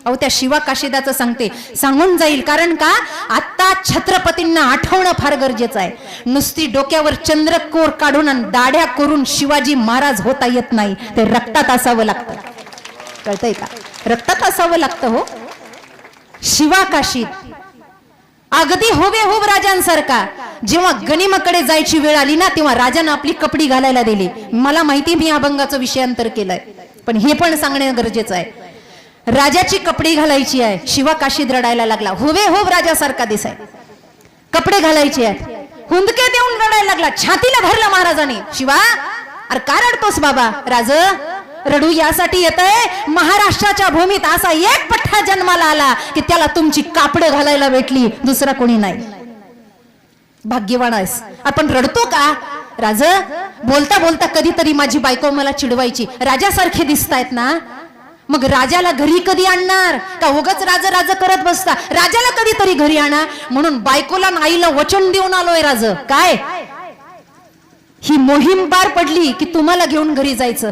अहो त्या शिवा काशीदाचं सांगते, सांगून जाईल. कारण का आता छत्रपतींना आठवणं फार गरजेचं आहे. नुसती डोक्यावर चंद्रकोर काढून आणि दाढ्या करून शिवाजी महाराज होता येत नाही. ते रक्तात असावं लागतं. कळतंय का, रक्तात असावं लागतं. हो शिवा काशीद अगदी हुबेहूब राजांसारखा. जेव्हा गनिमाकडे जायची वेळ आली ना तेव्हा राजानं आपली कपडी घालायला दिली. मला माहिती मी अभंगाचं विषयांतर केलंय, पण हे पण सांगणं गरजेचं आहे. राजाची कपडी घालायची आहे. शिवा काशीद रडायला लागला. हुबेहूब राजासारखा दिसाय, कपडे घालायचे आहेत. हुंदके देऊन रडायला लागला. छातीला धरलं महाराजांनी. शिवा अरे का रडतोस बाबा. राज रडू यासाठी येतंय, महाराष्ट्राच्या भूमीत असा एक पठ्ठा जन्माला आला की त्याला तुमची कापडं घालायला भेटली, दुसरा कोणी नाही. भाग्यवान आहेस. आपण रडतो का. राज बोलता बोलता कधीतरी माझी बायको मला चिडवायची, राजासारखे दिसतायत ना. मग राजाला घरी कधी आणणार का उगाच राज राज करत बसता. राजाला कधीतरी घरी आणा म्हणून बायकोला आईला वचन देऊन आलोय. राज काय ही मोहीम पार पडली की तुम्हाला घेऊन घरी जायचं.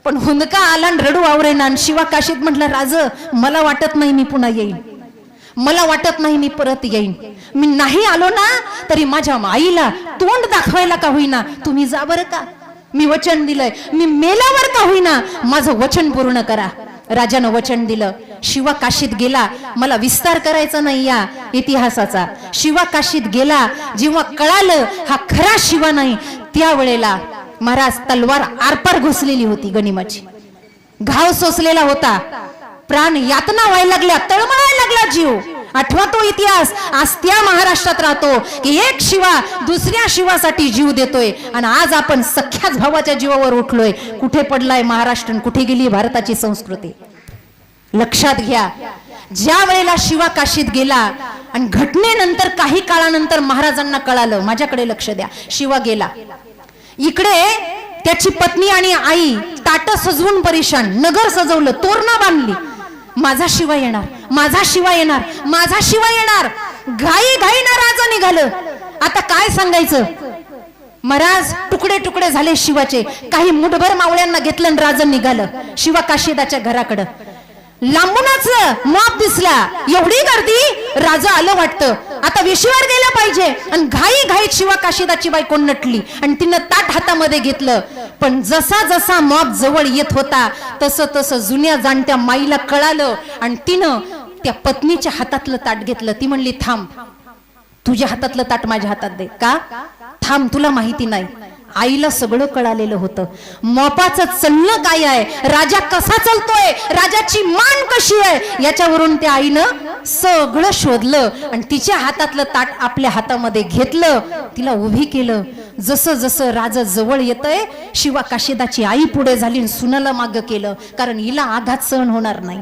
पण हुंदका आला रडू आवरेना. शिवा काशीद म्हटलं, राज मला वाटत नाही मी पुन्हा येईन, मला वाटत नाही मी परत येईन. मी नाही आलो ना तरी माझ्या आईला तोंड दाखवायला का होईना तुम्ही जा बरं का. मी वचन दिलंय, मी मेल्यावर का होईना माझं वचन पूर्ण करा. राजानं वचन दिलं. शिवा काशीद गेला. मला विस्तार करायचा नाही या इतिहासाचा. शिवा काशीद गेला. जेव्हा कळालं हा खरा शिवा नाही त्यावेळेला महाराज तलवार आरपार घुसलेली होती. गनिमाची घाव सोसलेला होता. प्राण यातना व्हायला लागल्या, तळमळायला लागला जीव. आठवा तो इतिहास आज त्या महाराष्ट्रात राहतो की एक शिवा दुसऱ्या शिवासाठी जीव देतोय आणि आज आपण सख्याच भावाच्या जीवावर उठलोय. कुठे पडलाय महाराष्ट्र, कुठे गेली भारताची संस्कृती? लक्षात घ्या, ज्या वेळेला शिवा काशीत गेला आणि घटनेनंतर काही काळानंतर महाराजांना कळालं, माझ्याकडे लक्ष द्या, शिवा गेला, इकडे त्याची पत्नी आणि आई ताट सजवून परेशान, नगर सजवलं, तोरणा बांधली, माझा शिवा येणार, माझा शिवा येणार, माझा शिवा येणार. घाई घाईनं राजा निघालं. आता काय सांगायचं, महाराज तुकडे तुकडे झाले शिवाचे. काही मुठभर मावळ्यांना घेतलं आणि राजा निघालं शिवा काशीदाच्या घराकडं. लांबूनच मॉब दिसला, एवढी गर्दी, राजा आलं वाटतं, आता विशीवर गेलं पाहिजे. आणि घाई घाईत शिवा काशीदाची बायको नटली आणि तिनं ताट हातामध्ये घेतलं. पण जसा जसा मॉब जवळ येत होता तसं तसं जुन्या जाणत्या माईला कळालं आणि तिनं त्या पत्नीच्या हातातलं ताट घेतलं. ती म्हणली, थांब, तुझ्या हातातलं ताट माझ्या हातात दे. का? थांब, तुला माहिती नाही. आईला सगळं कळालेलं होतं, मोपाचं चलणं काय आहे, राजा कसा चालतोय, राजाची मान कशी आहे, याच्यावरून त्या आईनं सगळं शोधलं आणि तिच्या हातातलं ताट आपल्या हातामध्ये घेतलं, तिला उभी केलं. जसं जसं राजा जवळ येतंय शिवा काशीदाची आई पुढे झाली आणि सुनाला मागं केलं, कारण हिला आघात सहन होणार नाही.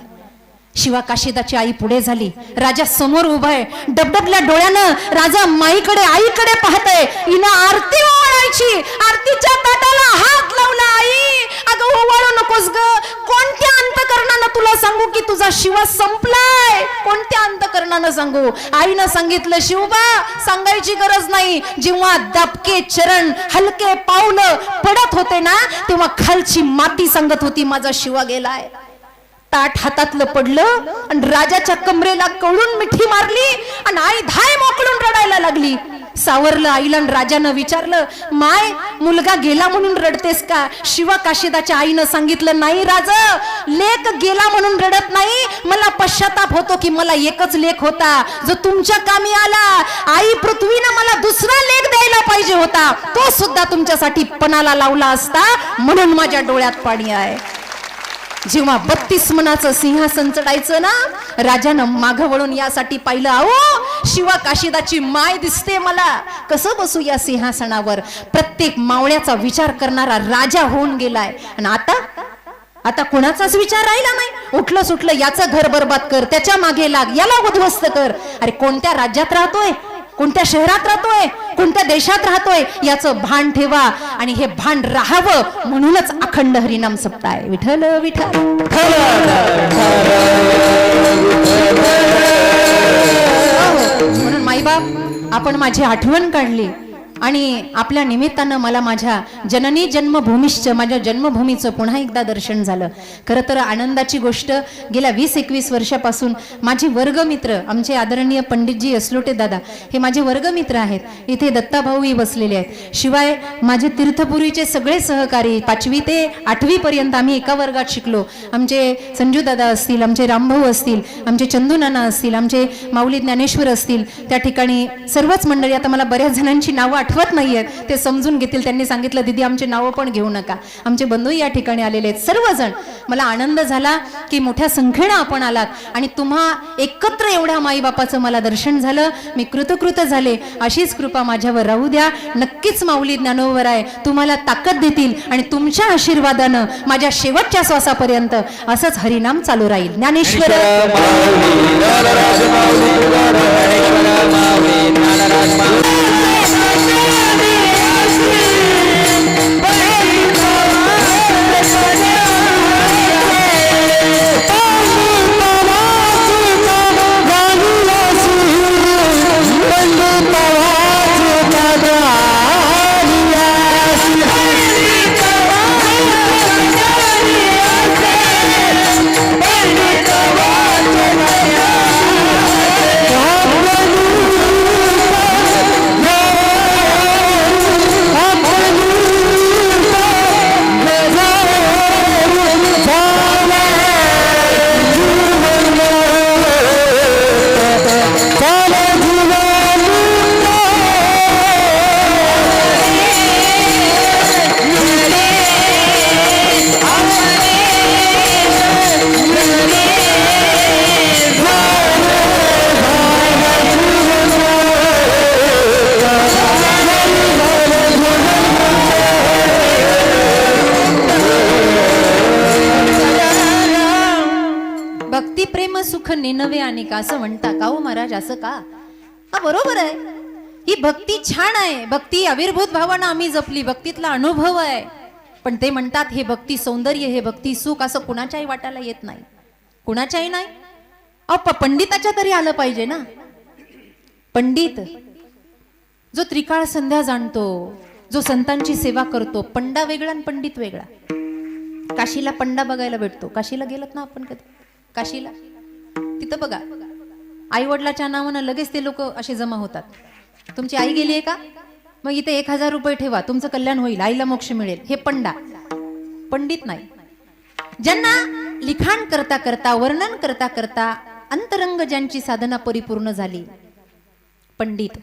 शिवा काशीदाची आई पुढे झाली, राजा समोर उभा आहे, डबडबल्या डोळ्यानं राजा माईकडे आईकडे पाहतोय. हिनं आरती ओवाळायची, आरतीच्या ताटाला हात लावला. आई, अगं ओवाळू नकोस ग, कोणत्या अंतकरणानं तुला सांगू की तुझा शिवा संपलाय, कोणत्या अंतकरणानं सांगू? आईनं सांगितलं, शिवबा सांगायची गरज नाही, जेव्हा दाबके चरण हलके पाऊलं पडत होते ना तेव्हा खालची माती सांगत होती माझा शिवा गेलाय. ताट हातातलं पडलं आणि राजाच्या कमरेला कवळून मिठी मारली आणि आई धाय मोकळून रडायला लागली. सावरलं आईला आणि राजानं विचारलं, माय, मुलगा गेला म्हणून रडतेस का? शिवा काशीदाच्या आईनं सांगितलं, नाही राजा, लेक गेला म्हणून रडत नाही, मला पश्चाताप होतो की मला एकच लेक होता जो तुमच्या कामी आला. आई, पृथ्वीनं मला दुसरा लेक द्यायला पाहिजे होता, तो सुद्धा तुमच्यासाठी पणाला लावला असता, म्हणून माझ्या डोळ्यात पाणी आहे. जेव्हा 32 मनाचं सिंहासन चढायचं ना, राजानं मागं वळून यासाठी पाहिलं, अहो शिवा काशीदाची माय दिसते मला, कसं बसू या सिंहासनावर? प्रत्येक मावळ्याचा विचार करणारा राजा होऊन गेलाय. आणि आता कोणाचाच विचार राहिला नाही. उठलं सुटलं, याचं घर बरबाद कर, त्याच्या मागे लाग, याला उद्ध्वस्त कर. अरे कोणत्या राज्यात राहतोय, कोणत्या शहरात राहतोय, कोणत्या देशात राहतोय, याचं भान ठेवा. आणि हे भान राहावं म्हणूनच अखंड हरिनाम सप्ताह. विठ्ठल विठ्ठल. म्हणून माईबाप, आपण माझी आठवण काढली आणि आपल्या निमित्तानं मला माझ्या जननी जन्मभूमीश्च, माझ्या जन्मभूमीचं पुन्हा एकदा दर्शन झालं. खरं तर आनंदाची गोष्ट, गेल्या 20-21 वर्षापासून माझे वर्गमित्र, आमचे आदरणीय पंडितजी असलोटे दादा, हे माझे वर्गमित्र आहेत. इथे दत्ताभाऊही बसलेले आहेत. शिवाय माझे तीर्थपुरीचे सगळे सहकारी, 5वी ते 8वी पर्यंत आम्ही एका वर्गात शिकलो. आमचे संजू दादा असतील, आमचे रामभाऊ असतील, आमचे चंदू नाना असतील, आमचे माऊली ज्ञानेश्वर असतील, त्या ठिकाणी सर्वच मंडळी. आता मला बऱ्याच जणांची नावं आठवत नाहीयेत, ते समजून घेतील. त्यांनी सांगितलं, दीदी आमचे नावं पण घेऊ नका. आमचे बंधू या ठिकाणी आलेले आहेत सर्वजण. मला आनंद झाला की मोठ्या संख्येनं आपण आलात आणि तुम्हा एकत्र एवढ्या माईबापाचं मला दर्शन झालं. मी कृतकृत झाले. अशीच कृपा माझ्यावर राहू द्या. नक्कीच माऊली ज्ञानोबर आहे, तुम्हाला ताकद देतील आणि तुमच्या आशीर्वादानं माझ्या शेवटच्या श्वासापर्यंत असंच हरिनाम चालू राहील. ज्ञानेश्वर भक्ती प्रेम सुख नेनवे अनेक असं म्हणता का हो महाराज? असं का? बरोबर आहे, ही भक्ती छान आहे, भक्ती अविर्भूत भावानं आम्ही जपली, भक्तीतला अनुभव आहे. पण ते म्हणतात हे भक्ती सौंदर्य, हे भक्ती सुख असं कुणाच्याही वाटायला येत नाही, कुणाच्याही नाही. पंडिताच्या तरी आलं पाहिजे ना. पंडित जो त्रिकाळ संध्या जाणतो, जो संतांची सेवा करतो. पंडा वेगळा आणि पंडित वेगळा. काशीला पंडा बघायला भेटतो. काशीला गेलत ना आपण कधी? काशीला तिथं बघा, आई वडिलाच्या नावानं लगेच ते लोक असे जमा होतात. तुमची आई गेली आहे का? मग इथे 1000 रुपये ठेवा, तुमचं कल्याण होईल, आईला मोक्ष मिळेल. हे पंडा. पंडित नाही. ज्यांना लिखाण करता करता, वर्णन करता करता अंतरंग ज्यांची साधना परिपूर्ण झाली, पंडित.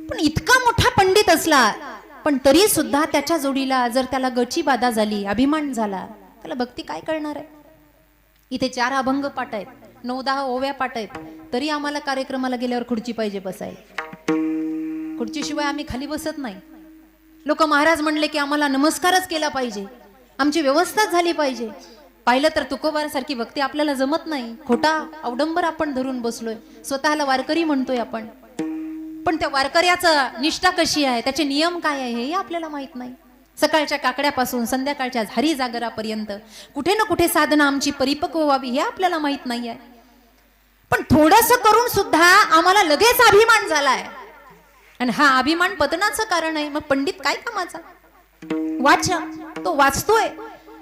पण इतका मोठा पंडित असला पण तरी सुद्धा त्याच्या जोडीला जर त्याला गची बाधा झाली, अभिमान झाला, त्याला भक्ती काय करणार आहे? इथे 4 अभंग पाठ आहेत, 9-10 ओव्या पाठ आहेत, तरी आम्हाला कार्यक्रमाला गेल्यावर खुर्ची पाहिजे बसायला. खुर्चीशिवाय आम्ही खाली बसत नाही. लोक महाराज म्हणले की आम्हाला नमस्कारच केला पाहिजे, आमची व्यवस्था झाली पाहिजे. पाहिलं तर तुकोबारासारखी भक्ती आपल्याला जमत नाही. खोटा अवडंबर आपण धरून बसलोय, स्वतःला वारकरी म्हणतोय आपण. पण त्या वारकऱ्याचा निष्ठा कशी आहे, त्याचे नियम काय आहे हे आपल्याला माहित नाही. सकाळच्या काकड्यापासून संध्याकाळच्या झारी जागरापर्यंत कुठे ना कुठे साधना आमची परिपक्व व्हावी हे आपल्याला माहित नाही आहे. पण थोडंसं करून सुद्धा आम्हाला लगेच अभिमान झालाय, आणि हा अभिमान पतनाचं कारण आहे. मग पंडित काय कामाचा? वाचा, तो वाचतोय.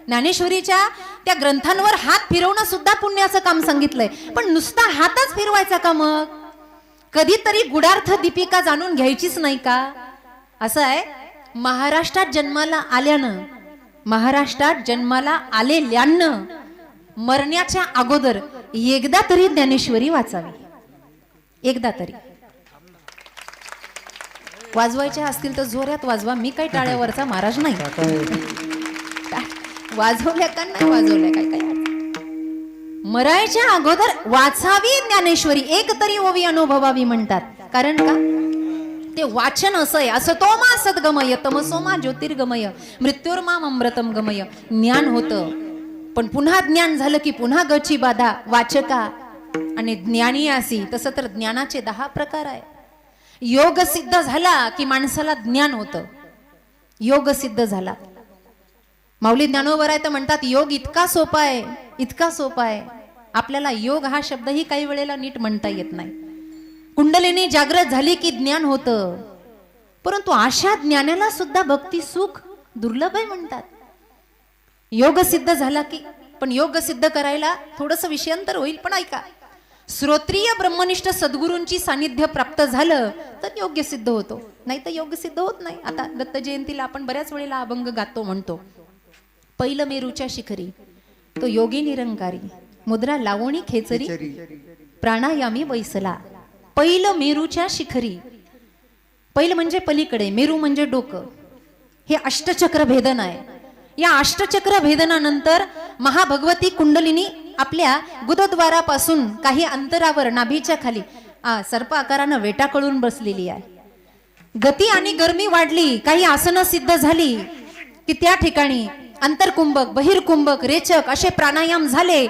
ज्ञानेश्वरीच्या त्या ग्रंथांवर हात फिरवणं सुद्धा पुण्याचं काम सांगितलंय. पण नुसता हातच फिरवायचा का? मग कधीतरी गुडार्थ दीपिका जाणून घ्यायचीच नाही का? असं आहे, महाराष्ट्रात जन्माला आल्यानं, महाराष्ट्रात जन्माला आलेल्यानं मरण्याच्या अगोदर एकदा तरी ज्ञानेश्वरी वाचावी. एकदा तरी. वाजवायच्या असतील तर जोरात वाजवा, मी काही टाळ्यावरचा महाराज नाही. वाजवल्या का नाही वाजवल्या काय काय, मरायच्या अगोदर वाचावी ज्ञानेश्वरी, एक तरी ओवी अनुभवावी म्हणतात. कारण का? ते वाचन असं आहे, असतोमा सद्गमय तमसोमा ज्योतिर्गमय मृत्युर्माम अमृतम गमय. ज्ञान होतं, पण पुन्हा ज्ञान झालं की पुन्हा गची बाधा वाचका आणि ज्ञानी असी. तसं तर ज्ञानाचे 10 प्रकार आहे. योग सिद्ध झाला की माणसाला ज्ञान होतं. योग सिद्ध झाला. माऊली ज्ञानोबर आहे तर म्हणतात योग इतका सोपा आहे, इतका सोपा आहे, आपल्याला योग हा शब्दही काही वेळेला नीट म्हणता येत नाही. कुंडलिनी जागृत झाली की ज्ञान होतं, परंतु अशा ज्ञानाला सुद्धा भक्ती सुख दुर्लभ आहे म्हणतात. योग सिद्ध झाला की, पण योग सिद्ध करायला थोडंसं विषयांतर होईल. पण ऐका, श्रोत्रिय ब्रह्मनिष्ठ सद्गुरूंची सानिध्य प्राप्त झालं तर योग्य सिद्ध होतो, नाही तर योग सिद्ध होत नाही. आता दत्त जयंतीला आपण बऱ्याच वेळेला अभंग गातो, म्हणतो पहिलं मेरूच्या शिखरी तो योगी निरंकारी, मुद्रा लावणी खेचरी प्राणायामी बैसला. पहिलं मेरूच्या शिखरी. पहिलं म्हणजे पलीकडे, मेरू म्हणजे डोकं. हे अष्टचक्र भेदन आहे. या अष्टचक्र भेदनानंतर महाभगवती कुंडलिनी आपल्या गुदद्वारापासून काही अंतरावर नाभीच्या खाली सर्प आकारानं वेटाकळून बसलेली आहे. गती आणि गरमी वाढली, काही आसनं सिद्ध झाली की त्या ठिकाणी अंतरकुंभक, बहिर्कुंभक, रेचक असे प्राणायाम झाले.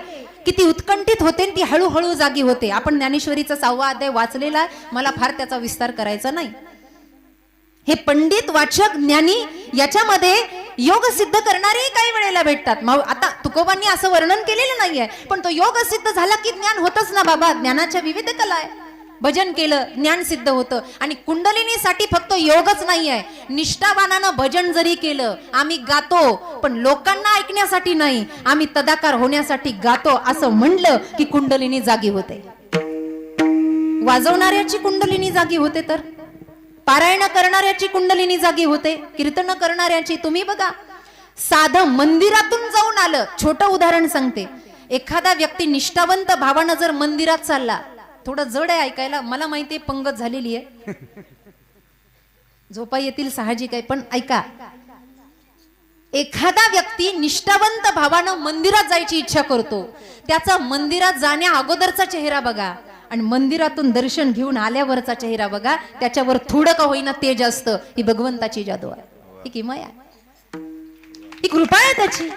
किती उत्कंठित होते, ती हळूहळू जागी होते. आपण ज्ञानेश्वरीचा 6वा अध्याय वाचलेला, मला फार त्याचा विस्तार करायचा नाही. हे पंडित, वाचक, ज्ञानी याच्यामध्ये योग सिद्ध करणारे काही वेळेला भेटतात. आता तुकोबांनी असं वर्णन केलेलं नाहीये, पण तो योग सिद्ध झाला की ज्ञान होतच ना बाबा. ज्ञानाच्या विविध कला आहे. भजन केलं ज्ञान सिद्ध होतं. आणि कुंडलिनीसाठी फक्त योगच नाहीये, निष्ठावानानं भजन जरी केलं, आम्ही गातो पण लोकांना ऐकण्यासाठी नाही, आम्ही तदाकार होण्यासाठी गातो असं म्हणलं की कुंडलिनी जागी होते. वाजवणाऱ्याची कुंडलिनी जागी होते, तर पारायण करणाऱ्याची कुंडलिनी जागी होते, कीर्तन करणाऱ्याची. तुम्ही बघा, साधं मंदिरातून जाऊन आलं. छोटं उदाहरण सांगते. एखादा व्यक्ती निष्ठावंत भावानं जर मंदिरात चालला, थोडं जड आहे ऐकायला, मला माहिती आहे पंगत झालेली आहे, झोपा येतील साहजिक आहे, पण ऐका. एखादा व्यक्ती निष्ठावंत भावानं मंदिरात जायची इच्छा करतो, त्याचा मंदिरात जाण्या अगोदरचा चेहरा बघा आणि मंदिरातून दर्शन घेऊन आल्यावरचा चेहरा बघा, त्याच्यावर थोडं का होईना तेज असतं. ही भगवंताची जादू आहे, ही किमया आहे, ही कृपा आहे त्याची.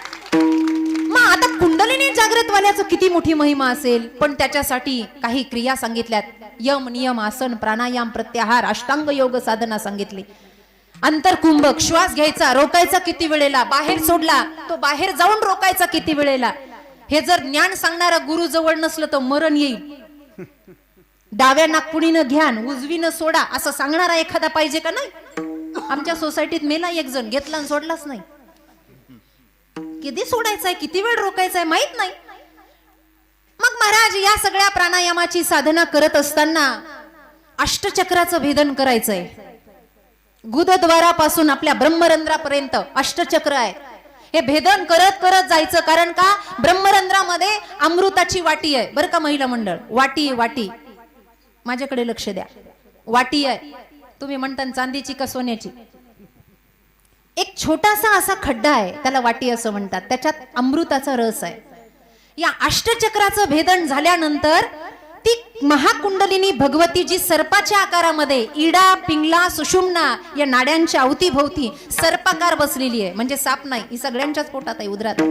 मग आता कुंड कुंडलिनी जागृत वाल्याचं किती मोठी महिमा असेल, पण त्याच्यासाठी काही क्रिया सांगितल्यात. यम, नियम, आसन, प्राणायाम, प्रत्याहार, अष्टांग योग साधना सांगितली. अंतरकुंभक, श्वास घ्यायचा, रोकायचा किती वेळेला, बाहेर सोडला तो बाहेर जाऊन रोकायचा किती वेळेला. हे जर ज्ञान सांगणारा गुरु जवळ नसलं तर मरण येईल. डाव्या नागपुडीनं घ्या, उजवीनं सोडा असं सांगणारा एखादा पाहिजे का नाही? आमच्या सोसायटीत मेला एक जण, घेतला आणि सोडलाच नाही. किती सोडायचंय, किती वेळ रोकायचंय माहित नाही. मग महाराज या सगळ्या प्राणायामाची साधना करत असताना अष्टचक्राचं भेदन करायचंय. गुदद्वारापासून आपल्या ब्रह्मरंध्रापर्यंत अष्टचक्र आहे. हे भेदन करत करत जायचं. कारण का, ब्रह्मरंध्रामध्ये अमृताची वाटी आहे. बरं का महिला मंडळ, वाटी वाटी, माझ्याकडे लक्ष द्या. वाटी आहे, तुम्ही म्हणता चांदीची का सोन्याची? एक छोटासा असा खड्डा आहे, त्याला वाटी असं म्हणतात. त्याच्यात अमृताचा रस आहे. या अष्टचक्राचं भेदन झाल्यानंतर ती महाकुंडलिनी भगवती जी सर्पाच्या आकारामध्ये इडा, पिंगला, सुषुम्ना या नाड्यांच्या अवतीभोवती सर्पाकार बसलेली आहे. म्हणजे साप नाही, ही सगळ्यांच्याच पोटात आहे, उदरात आहे.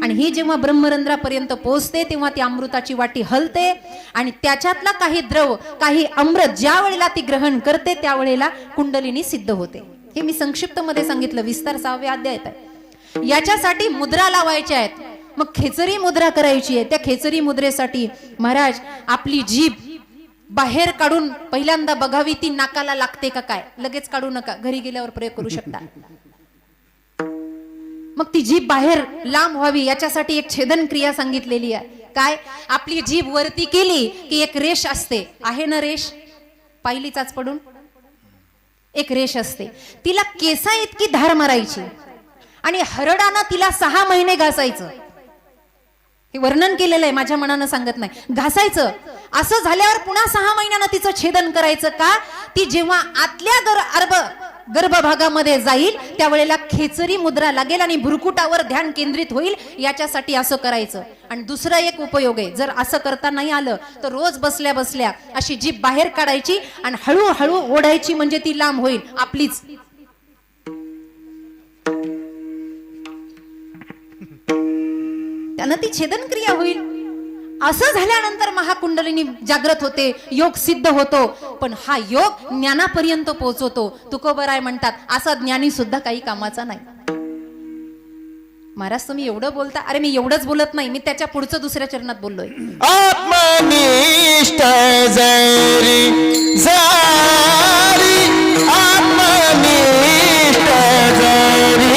आणि ही जेव्हा ब्रह्मरंध्रापर्यंत पोहोचते तेव्हा ती अमृताची वाटी हलते आणि त्याच्यातला काही द्रव, काही अमृत ज्या वेळेला ती ग्रहण करते त्यावेळेला कुंडलिनी सिद्ध होते. हे मी संक्षिप्त मध्ये सांगितलं, विस्तार 6व्या अध्यायात आहे. याच्यासाठी मुद्रा लावायच्या आहेत. मग खेचरी मुद्रा करायची आहे. त्या खेचरी मुद्रेसाठी महाराज आपली जीभ बाहेर काढून पहिल्यांदा बघावी, ती नाकाला लागते का काय. लगेच काढू नका, घरी गेल्यावर प्रयोग करू शकता. मग ती जीभ बाहेर लांब व्हावी याच्यासाठी एक छेदन क्रिया सांगितलेली आहे. काय, आपली जीभ वरती केली की एक रेष असते, आहे ना रेष, पाहिलीचाच पडून एक रेष असते, तिला केसा इतकी धार मारायची आणि हरडानं तिला 6 महिने घासायचं. हे वर्णन केलेलं आहे, माझ्या मनानं सांगत नाही. घासायचं. असं झाल्यावर पुन्हा 6 महिन्यानं तिचं छेदन करायचं. का, ती जेव्हा आतल्या गर्भभागामध्ये जाईल त्यावेळेला खेचरी मुद्रा लागेल आणि भ्रुकुटावर ध्यान केंद्रित होईल. याच्यासाठी असं करायचं. आणि दुसरा एक उपयोग आहे, जर असं करता नाही आलं तर रोज बसल्या बसल्या अशी जीभ बाहेर काढायची आणि हळूहळू ओढायची, म्हणजे ती लांब होईल आपलीच. त्यानं ती छेदन क्रिया होईल. असं झाल्यानंतर महाकुंडलिनी जागृत होते, योग सिद्ध होतो. पण हा योग ज्ञानापर्यंत पोहोचवतो. तुकोबराय म्हणतात असा ज्ञानी सुद्धा काही कामाचा नाही. महाराज तुम्ही एवढं बोलता, अरे मी एवढंच बोलत नाही, मी त्याच्या पुढचं दुसऱ्या चरणात बोललोय. आत्मनिष्ठ जरी जरी आत्मनिष्ठ जरी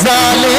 झाले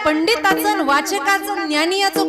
पंडिताचं वाचकाचं ज्ञानियाचं